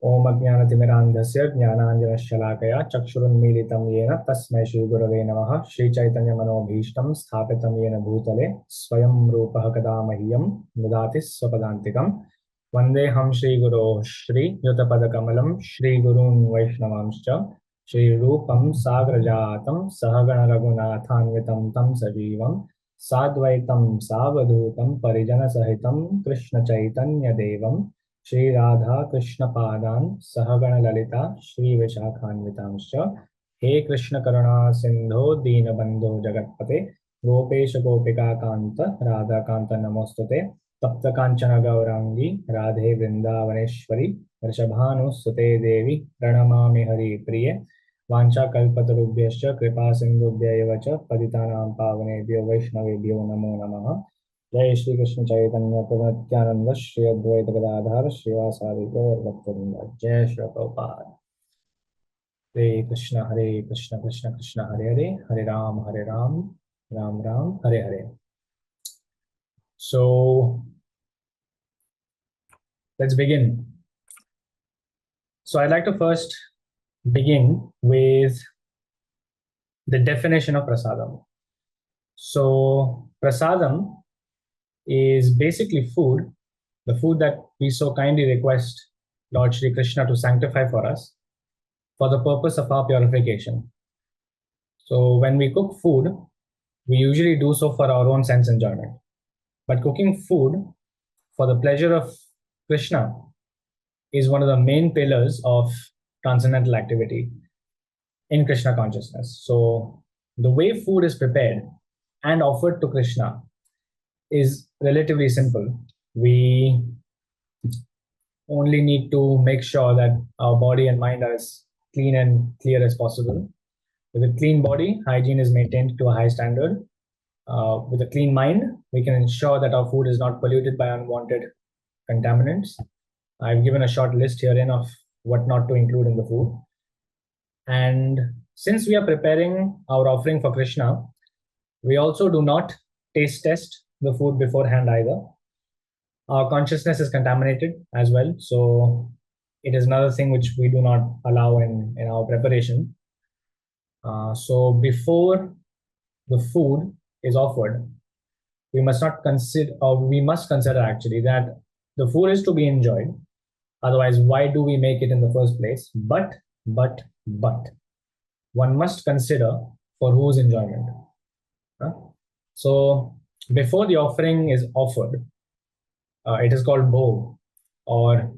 ओम अज्ञानतिमिरान्धस्य ज्ञानाञ्जनशलाकया चक्षुरुन्मीलितं येन तस्मै श्रीगुरवे नमः। श्रीचैतन्यमनोभीष्टं स्थापितं येन भूतले स्वयं रूपः कदा मह्यं ददाति स्वपदान्तिकं। वन्देऽहं श्रीगुरोः श्रीयुतपदकमलं श्रीगुरून् वैष्णवांश्च श्रीरूपं साग्रजातं सहगणरघुनाथान्वितं तं सजीवं साद्वैतं सावधूतं परिजनसहितं कृष्णचैतन्यदेवं श्री राधा कृष्ण पादान सहगण ललिता श्री विशाखान्वितांश्च। हे कृष्ण करुणा सिंधो दीनबंधो जगत्पते गोपेश गोपिका कांत राधा कांत नमोस्तुते। तप्त कांचन गौरांगी राधे वृंदावनेश्वरी वृषभानुसुते देवी प्रणमामि हरिप्रिये। वाञ्छाकल्पतरुभ्यश्च कृपा सिन्धुभ्य एव च पतितानां पावनेभ्यो वैष्णवेभ्यो नमो नमः। जय श्री कृष्ण चैतन्य प्रभु नित्यानंद श्री अद्वैत गदाधर श्रीवासादि गौर भक्तवृंद। जय श्री प्रभुपाद। हरे कृष्ण कृष्ण कृष्ण हरे हरे, हरे Ram Ram Ram Hare Hare. So let's begin. So I'd like to first begin with the definition of prasadam. So prasadam is basically food, the food that we so kindly request Lord Shri Krishna to sanctify for us for the purpose of our purification. So when we cook food, we usually do so for our own sense enjoyment. But cooking food for the pleasure of Krishna is one of the main pillars of transcendental activity in Krishna consciousness. So the way food is prepared and offered to Krishna is relatively simple. We only need to make sure that our body and mind are as clean and clear as possible. With a clean body, hygiene is maintained to a high standard. With a clean mind, we can ensure that our food is not polluted by unwanted contaminants. I've given a short list herein of what not to include in the food. And since we are preparing our offering for Krishna, we also do not taste test the food beforehand either. Our consciousness is contaminated as well. So it is another thing which we do not allow in our preparation. So before the food is offered, we must not consider, or we must consider actually, that the food is to be enjoyed. Otherwise, why do we make it in the first place? But one must consider for whose enjoyment. So before the offering is offered, it is called bhog, or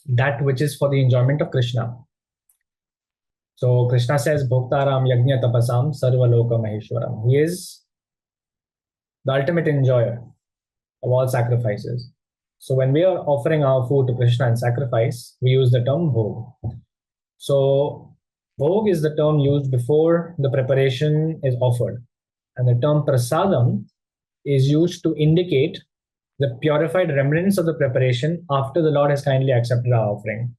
that which is for the enjoyment of Krishna. So Krishna says, Bhoktaram Yajna Tapasam Sarvaloka Maheshwaram. He is the ultimate enjoyer of all sacrifices. So when we are offering our food to Krishna in sacrifice, we use the term bhog. So bhog is the term used before the preparation is offered. And the term prasadam is used to indicate the purified remnants of the preparation after the Lord has kindly accepted our offering.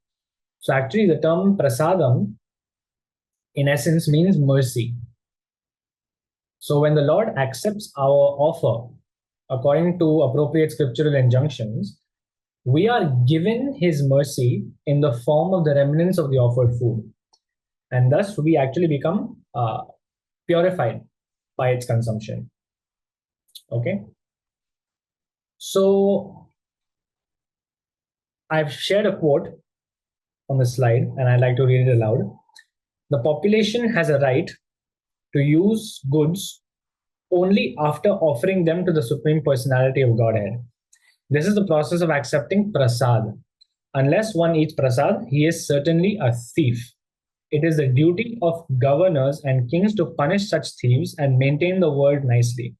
So actually the term prasadam in essence means mercy. So when the Lord accepts our offer according to appropriate scriptural injunctions, we are given his mercy in the form of the remnants of the offered food. And thus we actually become purified by its consumption. Okay. So I've shared a quote on the slide and I'd like to read it aloud. The population has a right to use goods only after offering them to the Supreme Personality of Godhead. This is the process of accepting prasad. Unless one eats prasad, he is certainly a thief. It is the duty of governors and kings to punish such thieves and maintain the world nicely.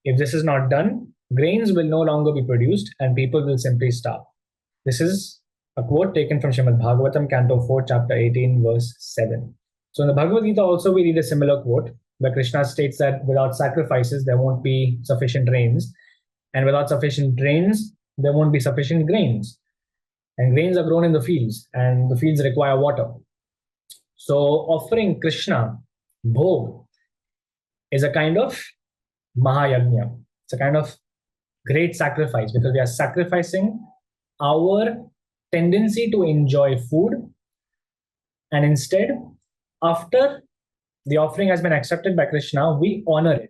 If this is not done, grains will no longer be produced and people will simply starve. This is a quote taken from Srimad Bhagavatam, Canto 4, Chapter 18, verse 7. So in the Bhagavad Gita also we read a similar quote where Krishna states that without sacrifices there won't be sufficient rains, and without sufficient rains there won't be sufficient grains. And grains are grown in the fields, and the fields require water. So offering Krishna bhog is a kind of mahayagnya. It's a kind of great sacrifice because we are sacrificing our tendency to enjoy food, and instead, after the offering has been accepted by Krishna, we honor it.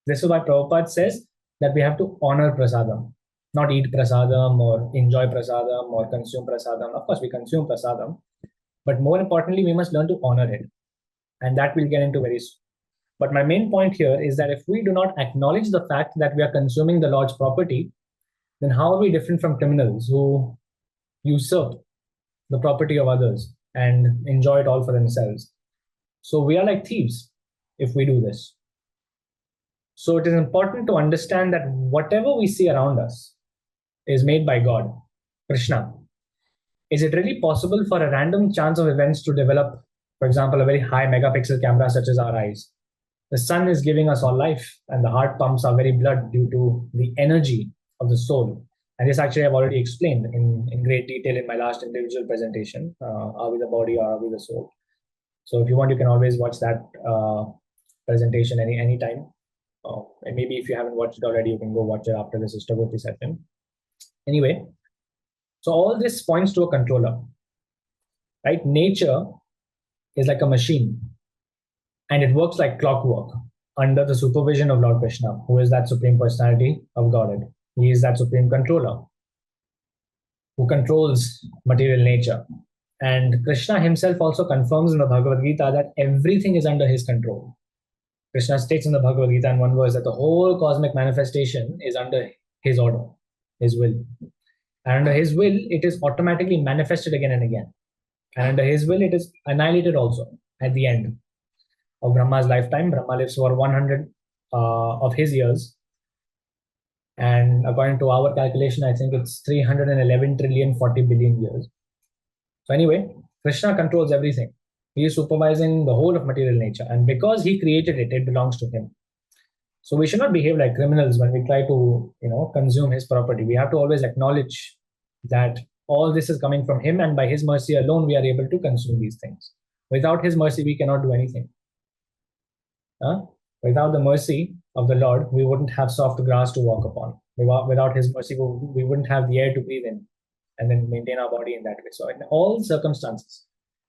This is why Prabhupada says that we have to honor prasadam, not eat prasadam or enjoy prasadam or consume prasadam. Of course, we consume prasadam, but more importantly, we must learn to honor it. And that we'll get into very soon. But my main point here is that if we do not acknowledge the fact that we are consuming the Lord's property, then how are we different from criminals who usurp the property of others and enjoy it all for themselves? So we are like thieves if we do this. So it is important to understand that whatever we see around us is made by God, Krishna. Is it really possible for a random chance of events to develop, for example, a very high megapixel camera such as our eyes? The sun is giving us all life, and the heart pumps our very blood due to the energy of the soul. And this actually I've already explained in great detail in my last individual presentation. Are we the body or are we the soul? So if you want, you can always watch that presentation any time. And maybe if you haven't watched it already, you can go watch it after this Istagoti session. Anyway, so all this points to a controller, right? Nature is like a machine, and it works like clockwork under the supervision of Lord Krishna, who is that Supreme Personality of Godhead. He is that Supreme Controller who controls material nature. And Krishna himself also confirms in the Bhagavad Gita that everything is under his control. Krishna states in the Bhagavad Gita in one verse that the whole cosmic manifestation is under his order, his will. And under his will, it is automatically manifested again and again. And under his will, it is annihilated also at the end of Brahma's lifetime. Brahma lives for 100 of his years. And according to our calculation, I think it's 311 trillion 40 billion years. So anyway, Krishna controls everything. He is supervising the whole of material nature. And because he created it, it belongs to him. So we should not behave like criminals when we try to, consume his property. We have to always acknowledge that all this is coming from him, and by his mercy alone, we are able to consume these things. Without his mercy, we cannot do anything. Without the mercy of the Lord, we wouldn't have soft grass to walk upon. Without his mercy, we wouldn't have the air to breathe in and then maintain our body in that way. So in all circumstances,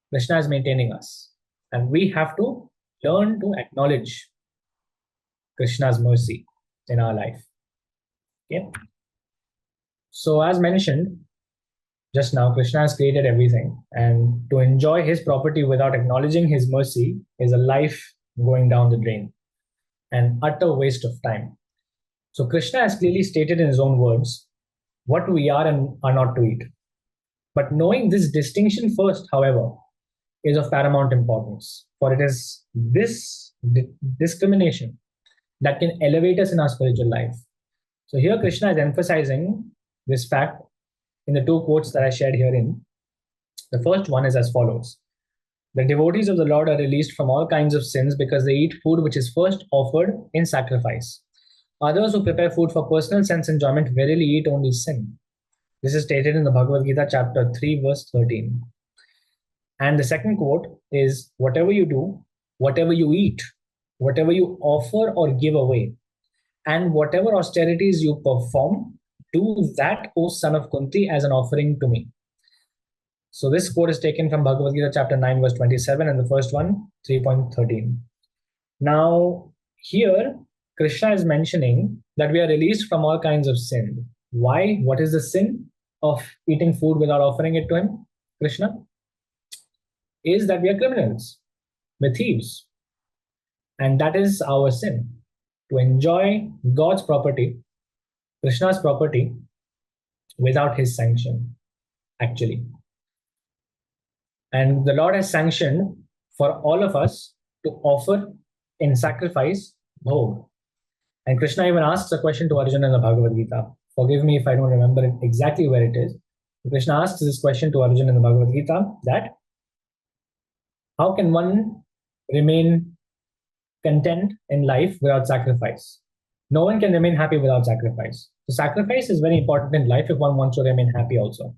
Krishna is maintaining us. And we have to learn to acknowledge Krishna's mercy in our life. Okay? So as mentioned just now, Krishna has created everything. And to enjoy his property without acknowledging his mercy is a life going down the drain, an utter waste of time. So Krishna has clearly stated in his own words what we are and are not to eat. But knowing this distinction first, however, is of paramount importance, for it is this discrimination that can elevate us in our spiritual life. So here Krishna is emphasizing this fact in the two quotes that I shared herein. The first one is as follows. The devotees of the Lord are released from all kinds of sins because they eat food which is first offered in sacrifice. Others who prepare food for personal sense enjoyment verily eat only sin. This is stated in the Bhagavad Gita chapter 3 verse 13. And the second quote is, whatever you do, whatever you eat, whatever you offer or give away, and whatever austerities you perform, do that, O son of Kunti, as an offering to me. So this quote is taken from Bhagavad Gita chapter 9 verse 27 and the first one 3.13. Now here Krishna is mentioning that we are released from all kinds of sin. Why? What is the sin of eating food without offering it to him, Krishna? Is that we are criminals, we're thieves. And that is our sin. To enjoy God's property, Krishna's property, without his sanction, actually. And the Lord has sanctioned for all of us to offer in sacrifice bhog. And Krishna even asks a question to Arjuna in the Bhagavad Gita. Forgive me if I don't remember it exactly where it is. Krishna asks this question to Arjuna in the Bhagavad Gita, that how can one remain content in life without sacrifice? No one can remain happy without sacrifice. So sacrifice is very important in life if one wants to remain happy also.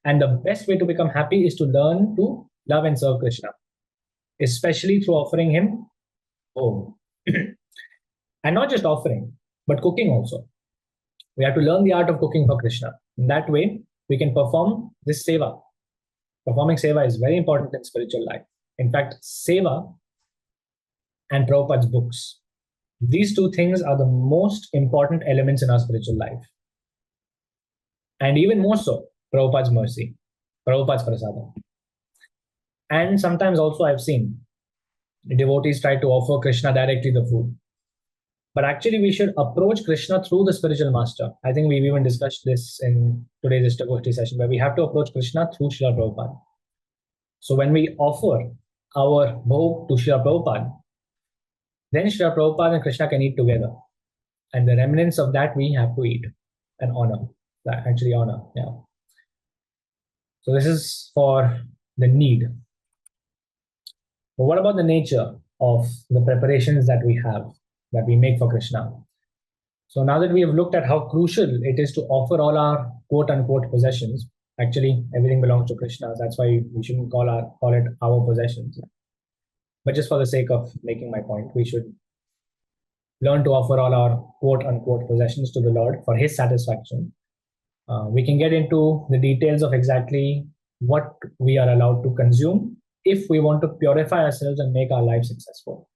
And the best way to become happy is to learn to love and serve Krishna, especially through offering him home. And not just offering, but cooking also. We have to learn the art of cooking for Krishna. In that way, we can perform this seva. Performing seva is very important in spiritual life. In fact, seva and Prabhupada's books, these two things are the most important elements in our spiritual life. And even more so, Prabhupada's mercy, Prabhupada's Prasādam. And sometimes also I've seen devotees try to offer Krishna directly the food. But actually, we should approach Krishna through the spiritual master. I think we've even discussed this in today's Ishtagoshti session, where we have to approach Krishna through Srila Prabhupada. So when we offer our bhog to Srila Prabhupada, then Srila Prabhupada and Krishna can eat together. And the remnants of that we have to eat and honor. Actually honor, yeah. So this is for the need. But what about the nature of the preparations that we have, that we make for Krishna? So now that we have looked at how crucial it is to offer all our quote-unquote possessions, actually everything belongs to Krishna. That's why we shouldn't call it our possessions. But just for the sake of making my point, we should learn to offer all our quote-unquote possessions to the Lord for His satisfaction. We can get into the details of exactly what we are allowed to consume if we want to purify ourselves and make our life successful.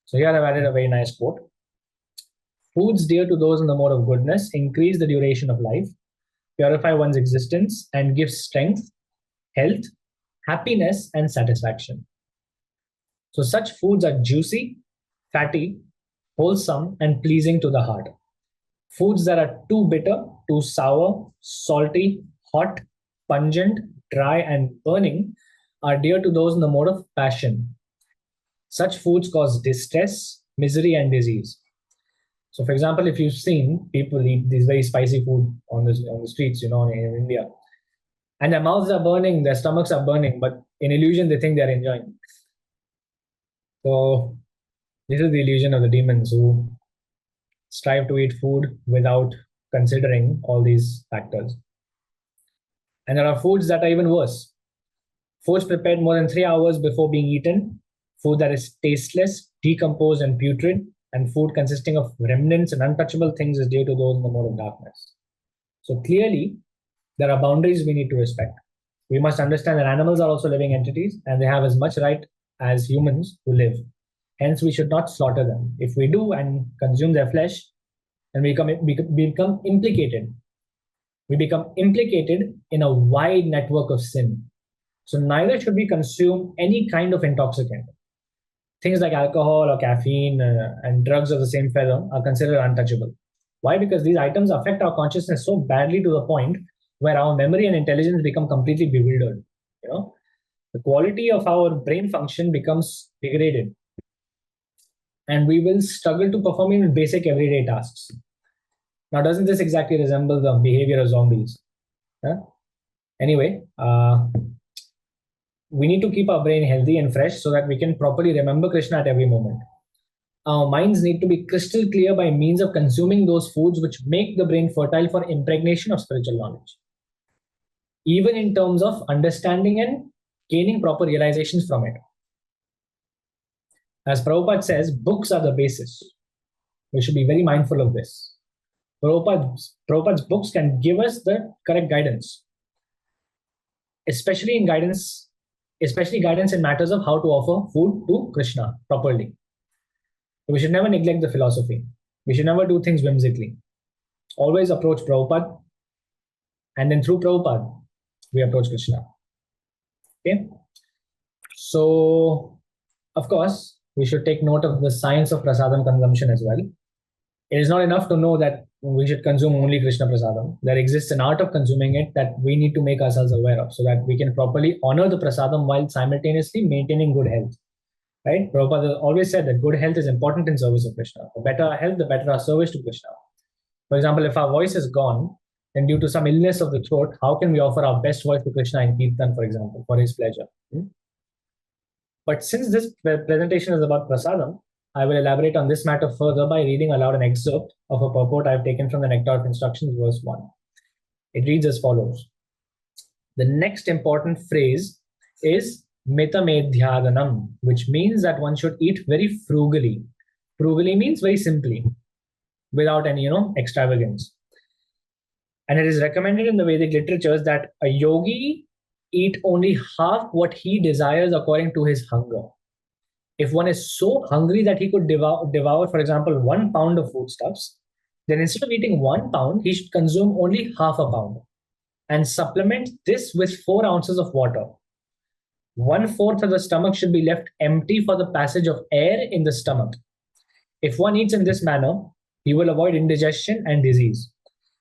So here I've added a very nice quote. Foods dear to those in the mode of goodness increase the duration of life, purify one's existence, and give strength, health, happiness, and satisfaction. So such foods are juicy, fatty, wholesome, and pleasing to the heart. Foods that are too bitter, too sour, salty, hot, pungent, dry, and burning are dear to those in the mode of passion. Such foods cause distress, misery, and disease. So, for example, if you've seen people eat these very spicy food on the streets, in India, and their mouths are burning, their stomachs are burning, but in illusion they think they're enjoying. So, this is the illusion of the demons who strive to eat food without considering all these factors. And there are foods that are even worse. Foods prepared more than 3 hours before being eaten, food that is tasteless, decomposed, and putrid, and food consisting of remnants and untouchable things is due to those in the mode of darkness. So clearly, there are boundaries we need to respect. We must understand that animals are also living entities and they have as much right as humans to live. Hence, we should not slaughter them. If we do and consume their flesh, then we become implicated. We become implicated in a wide network of sin. So neither should we consume any kind of intoxicant. Things like alcohol or caffeine and drugs of the same feather are considered untouchable. Why? Because these items affect our consciousness so badly to the point where our memory and intelligence become completely bewildered. The quality of our brain function becomes degraded, and we will struggle to perform even basic everyday tasks. Now, doesn't this exactly resemble the behavior of zombies? Anyway, we need to keep our brain healthy and fresh so that we can properly remember Krishna at every moment. Our minds need to be crystal clear by means of consuming those foods which make the brain fertile for impregnation of spiritual knowledge, even in terms of understanding and gaining proper realizations from it. As Prabhupada says, books are the basis. We should be very mindful of this. Prabhupada's books can give us the correct guidance, especially guidance in matters of how to offer food to Krishna properly. We should never neglect the philosophy. We should never do things whimsically. Always approach Prabhupada, and then through Prabhupada, we approach Krishna. Okay? So, of course, we should take note of the science of Prasādam consumption as well. It is not enough to know that we should consume only Krishna Prasādam. There exists an art of consuming it that we need to make ourselves aware of so that we can properly honor the Prasādam while simultaneously maintaining good health. Right? Prabhupada always said that good health is important in service of Krishna. The better our health, the better our service to Krishna. For example, if our voice is gone, then due to some illness of the throat, how can we offer our best voice to Krishna in Kirtan, for example, for his pleasure? But since this presentation is about Prasādam, I will elaborate on this matter further by reading aloud an excerpt of a purport I have taken from the Nectar of Instructions, verse 1. It reads as follows. The next important phrase is mitamedhyadanam, which means that one should eat very frugally. Frugally means very simply, without any, extravagance. And it is recommended in the Vedic literatures that a yogi eat only half what he desires according to his hunger. If one is so hungry that he could devour, for example, 1 pound of foodstuffs, then instead of eating 1 pound, he should consume only half a pound and supplement this with 4 ounces of water. 1/4 of the stomach should be left empty for the passage of air in the stomach. If one eats in this manner, he will avoid indigestion and disease.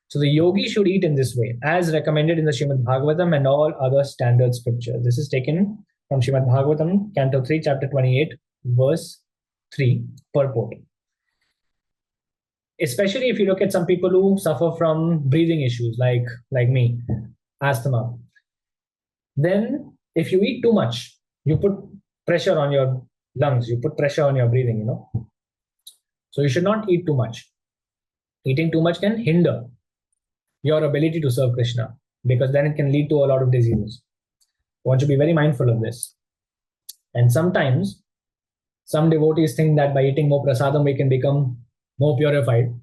So the yogi should eat in this way, as recommended in the Srimad Bhagavatam and all other standard scriptures. This is taken from Srimad Bhagavatam, Canto 3, Chapter 28, verse 3, purport. Especially if you look at some people who suffer from breathing issues, like me, asthma. Then if you eat too much, you put pressure on your lungs, you put pressure on your breathing, So you should not eat too much. Eating too much can hinder your ability to serve Krishna, because then it can lead to a lot of diseases. One should be very mindful of this. And sometimes some devotees think that by eating more prasadam, we can become more purified.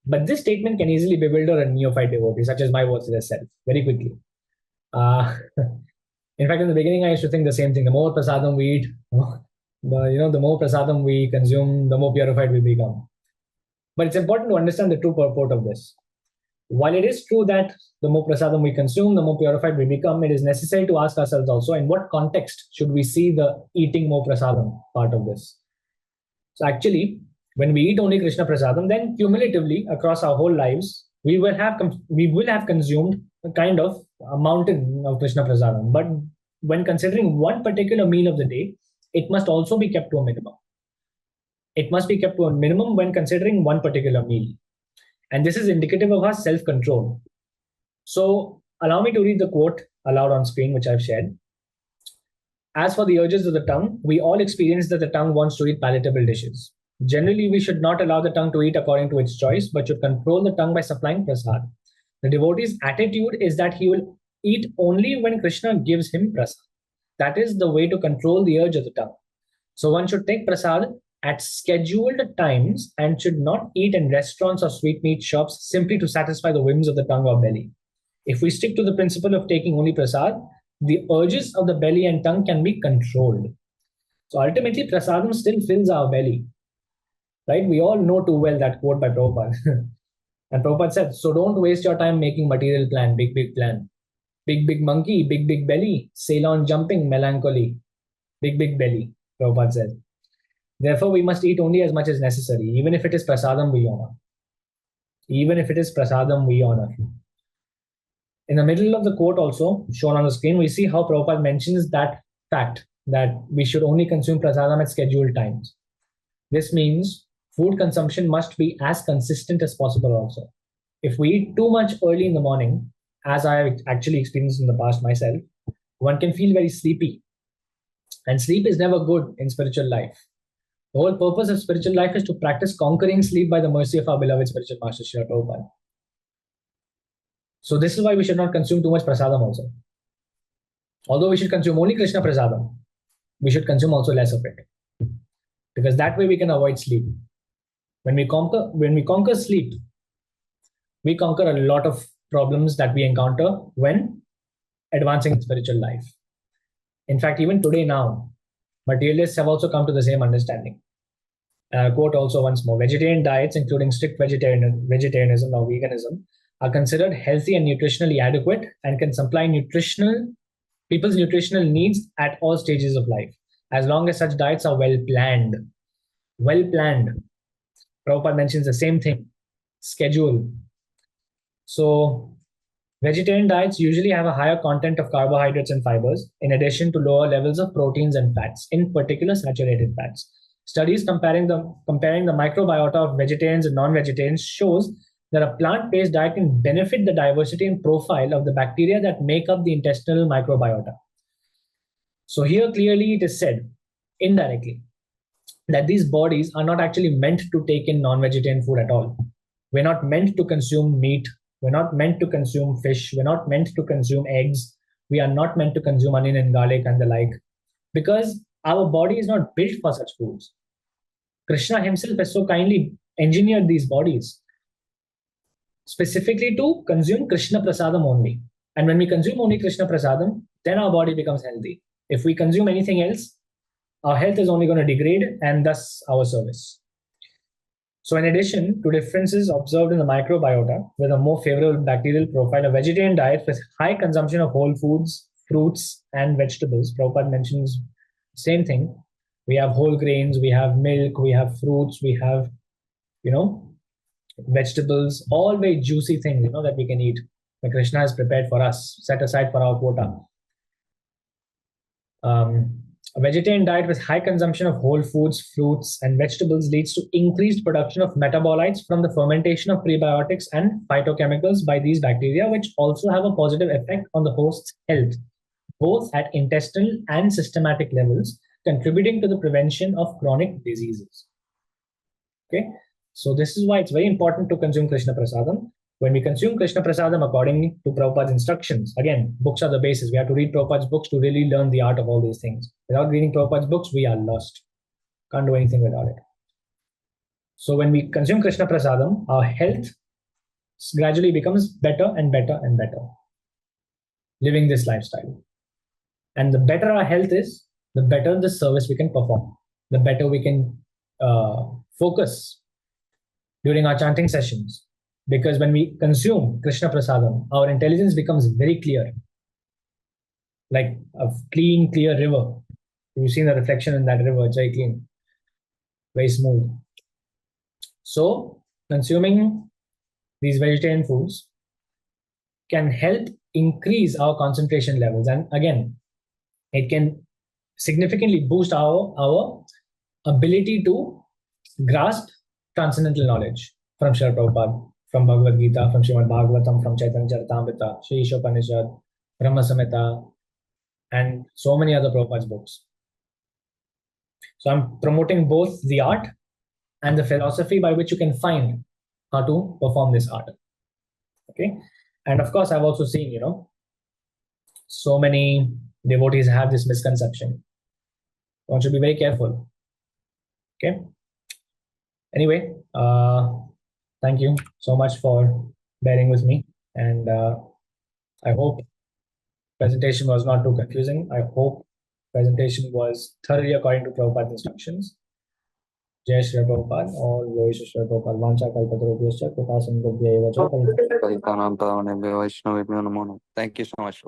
But this statement can easily bewilder a neophyte devotee, such as my words just said, very quickly. In fact, in the beginning, I used to think the same thing. The more prasadam we eat, the more prasadam we consume, the more purified we become. But it's important to understand the true purport of this. While it is true that the more prasadam we consume, the more purified we become, it is necessary to ask ourselves also, in what context should we see the eating more prasadam part of this? So actually, when we eat only Krishna prasadam, then cumulatively across our whole lives, we will have consumed a kind of a mountain of Krishna prasadam. But when considering one particular meal of the day, it must also be kept to a minimum. It must be kept to a minimum when considering one particular meal. And this is indicative of our self-control. So allow me to read the quote aloud on screen, which I've shared. As for the urges of the tongue, we all experience that the tongue wants to eat palatable dishes. Generally, we should not allow the tongue to eat according to its choice, but should control the tongue by supplying prasad. The devotee's attitude is that he will eat only when Krishna gives him prasad. That is the way to control the urge of the tongue. So one should take prasad at scheduled times and should not eat in restaurants or sweetmeat shops simply to satisfy the whims of the tongue or belly. If we stick to the principle of taking only prasad, the urges of the belly and tongue can be controlled. So ultimately, prasadam still fills our belly. Right? We all know too well that quote by Prabhupada. And Prabhupada said, so don't waste your time making material plan, big plan. Big monkey, big belly, sail on jumping, melancholy. Big belly, Prabhupada said. Therefore, we must eat only as much as necessary, even if it is prasadam we honor. Even if it is prasadam we honor. In the middle of the quote also, shown on the screen, we see how Prabhupada mentions that fact that we should only consume prasadam at scheduled times. This means food consumption must be as consistent as possible also. If we eat too much early in the morning, as I have actually experienced in the past myself, one can feel very sleepy. And sleep is never good in spiritual life. The whole purpose of spiritual life is to practice conquering sleep by the mercy of our beloved spiritual master, Srila Prabhupada. So this is why we should not consume too much prasadam also. Although we should consume only Krishna prasadam, we should consume also less of it. Because that way we can avoid sleep. When we conquer sleep, we conquer a lot of problems that we encounter when advancing in spiritual life. In fact, even today now, materialists have also come to the same understanding. Quote also once more, vegetarian diets, including strict vegetarianism or veganism, are considered healthy and nutritionally adequate and can supply people's nutritional needs at all stages of life, as long as such diets are well planned. Well planned. Prabhupada mentions the same thing, schedule. So vegetarian diets usually have a higher content of carbohydrates and fibers, in addition to lower levels of proteins and fats, in particular saturated fats. Studies comparing the microbiota of vegetarians and non-vegetarians shows that a plant-based diet can benefit the diversity and profile of the bacteria that make up the intestinal microbiota. So here clearly it is said, indirectly, that these bodies are not actually meant to take in non-vegetarian food at all. We're not meant to consume meat. We're not meant to consume fish. We're not meant to consume eggs. We are not meant to consume onion and garlic and the like, because our body is not built for such foods. Krishna himself has so kindly engineered these bodies. specifically to consume Krishna Prasadam only. And when we consume only Krishna Prasadam, then our body becomes healthy. If we consume anything else, our health is only going to degrade and thus our service. So, in addition to differences observed in the microbiota with a more favorable bacterial profile, a vegetarian diet with high consumption of whole foods, fruits, and vegetables, Prabhupada mentions same thing. We have whole grains, we have milk, we have fruits, we have, vegetables, all very juicy things, that we can eat. That Krishna has prepared for us, set aside for our quota. A vegetarian diet with high consumption of whole foods, fruits, and vegetables leads to increased production of metabolites from the fermentation of prebiotics and phytochemicals by these bacteria, which also have a positive effect on the host's health, both at intestinal and systematic levels, contributing to the prevention of chronic diseases. Okay, so this is why it's very important to consume Krishna Prasadam. When we consume Krishna Prasadam according to Prabhupada's instructions, again, books are the basis. We have to read Prabhupada's books to really learn the art of all these things. Without reading Prabhupada's books, we are lost. Can't do anything without it. So when we consume Krishna Prasadam, our health gradually becomes better and better and better. Living this lifestyle. And the better our health is, the better the service we can perform. The better we can focus during our chanting sessions. Because when we consume Krishna Prasadam, our intelligence becomes very clear, like a clean, clear river. You've seen the reflection in that river, it's very clean, very smooth. So, consuming these vegetarian foods can help increase our concentration levels. And again, it can significantly boost our ability to grasp transcendental knowledge from Srila Prabhupada, from Bhagavad Gita, from Srimad Bhagavatam, from Chaitanya Charitamrita, Sri Ishopanishad, Brahma Samhita, and so many other Prabhupada's books. So I'm promoting both the art and the philosophy by which you can find how to perform this art. Okay, and of course I've also seen, so many devotees have this misconception. One should be very careful. Okay. Anyway, thank you so much for bearing with me, and I hope presentation was not too confusing. I hope presentation was thoroughly according to Prabhupada's instructions. Jai Shri Prabhupada or Jai Shri Prabhupada. Vancha kalpatarubhyascha kripasindhubhya eva cha. Thank you so much.